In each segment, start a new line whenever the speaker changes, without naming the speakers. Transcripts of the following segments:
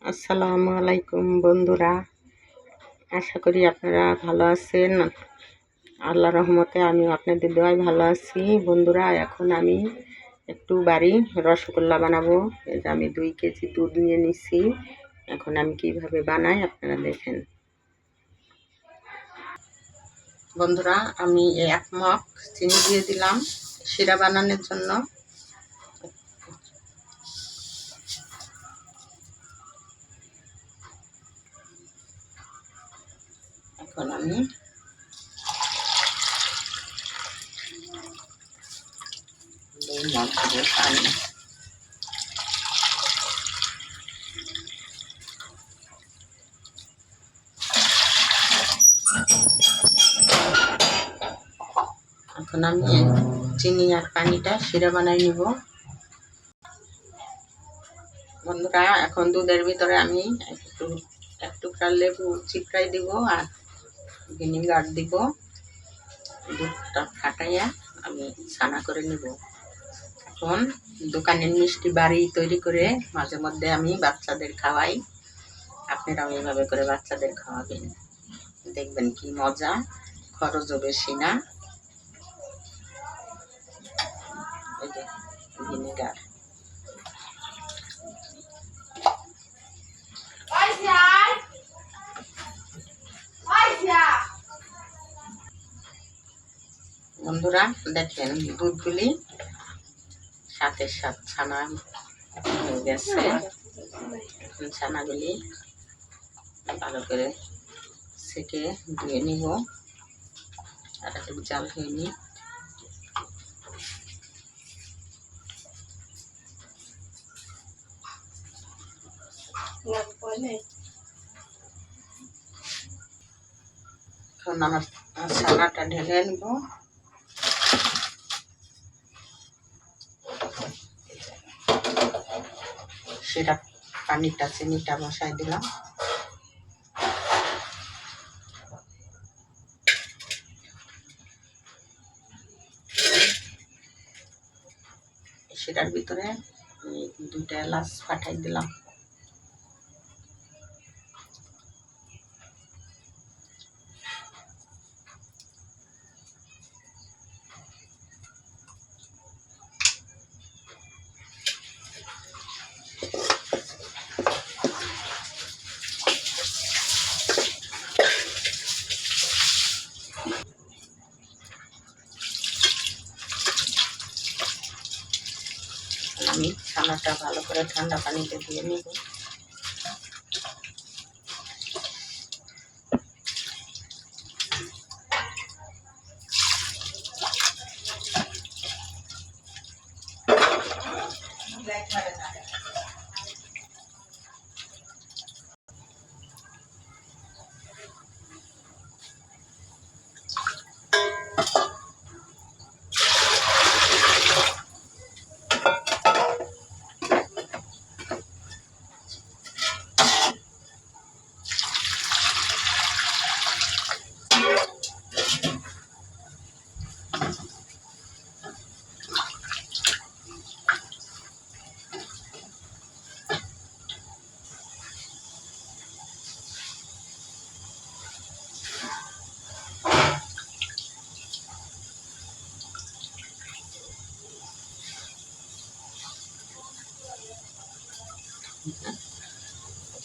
আসসালামু আলাইকুম বন্ধুরা, আশা করি আপনারা ভালো আছেন। আল্লাহ রহমতে আমিও আপনাদের দোয়ায় ভালো আছি। বন্ধুরা, এখন আমি একটু বাড়ি রসগোল্লা বানাবো। এই যে আমি 2 কেজি দুধ নিয়ে নিছি। এখন আমি কিভাবে বানাই আপনারা দেখেন। বন্ধুরা, আমি 1 মগ চিনি দিয়ে দিলাম শিরা বানানোর জন্য। এখন আমি পানি এখন আমি চিনি আর পানিটা শিরা বানাই নিব। বন্ধুরা, এখন দুধের ভিতরে আমি এক টুকরা লেবু চিপড়াই দিব আর ভিনিগার দিব। দুধটা ফাটাইয়া আমি ছানা করে নিব। এখন দোকানের মিষ্টি বাড়ি তৈরি করে মাঝে মধ্যে আমি বাচ্চাদের খাওয়াই। আপনারাও এইভাবে করে বাচ্চাদের খাওয়াবেন, দেখবেন কি মজা, খরচও বেশি না। এই যে ভিনেগার, বন্ধুরা দেখেন দুধগুলি সাথে সাথে ছানা হয়ে গেছে। এখন ছানাগুলি ভালো করে সেকে ধুয়ে নিব আর একটু জাল হয়ে নি। এখন আমার ছানাটা ঢেলে নিব। সেটা পানিটা চিনিটা বসাই দিলাম। সেটার ভিতরে 2টা এলাচ ফাটাই দিলাম। আমি ছানাটা ভালো করে ঠান্ডা পানিতে দিয়ে নিব।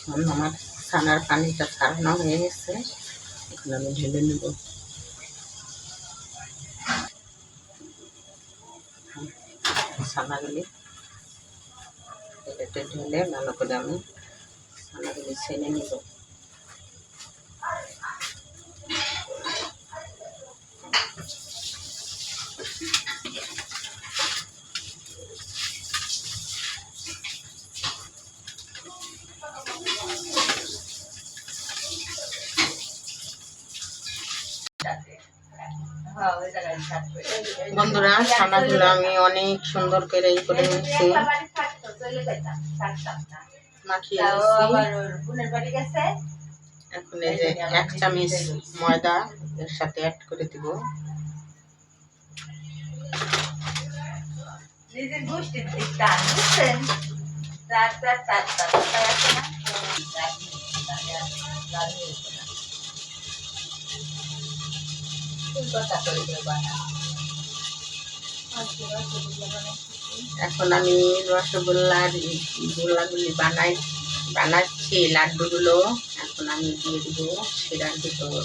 এখন আমার ছানার পানিটা ছাড়ানো হয়ে গেছে। এখন আমি ঢেলে নেব। ছানাগুলি এটাতে ঢেলে ভালো করে আমি ছানাগুলি ছেনে নিব। বন্ধুরা, ছানাগুলো আমি অনেক সুন্দর করে নিচ্ছি, মাখিয়ে নিচ্ছি। এখন এই যে 1 চামচ ময়দা এর সাথে অ্যাড করে দিব। এখন আমি রসগোল্লার গোল্লাগুলি বানাচ্ছি লাড্ডুগুলো। এখন আমি দিয়ে দিব শিরার ভিতর।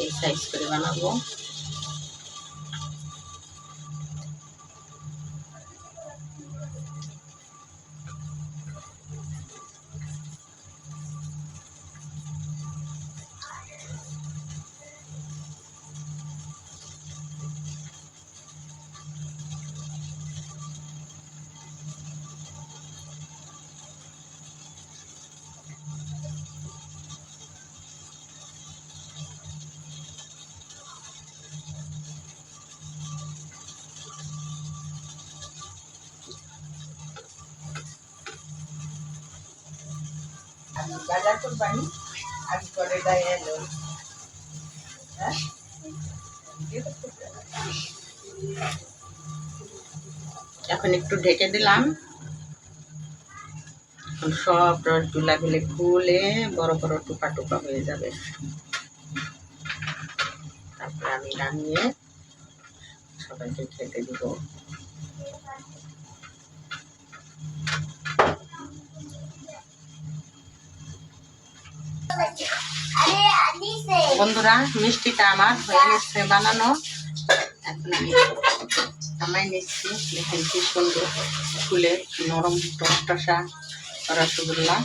এই সাইজ করে বানাবো। আমি বাজার করবানি আমি করে দেয় এলো। হ্যাঁ, এখন একটু ঢেকে দিলাম। এখন সব রসগোল্লাগুলি ফুলে বড় বড় টুকা টুকা হয়ে যাবে। তারপরে আমি নামিয়ে সবাইকে খেতে দিব। বন্ধুরা, মিষ্টিটা আমার হয়ে গেছে বানানো। এখন আমি নামাই নিচ্ছি। দেখেন কি সুন্দর ফুলে নরম টসটসা রসগোল্লা।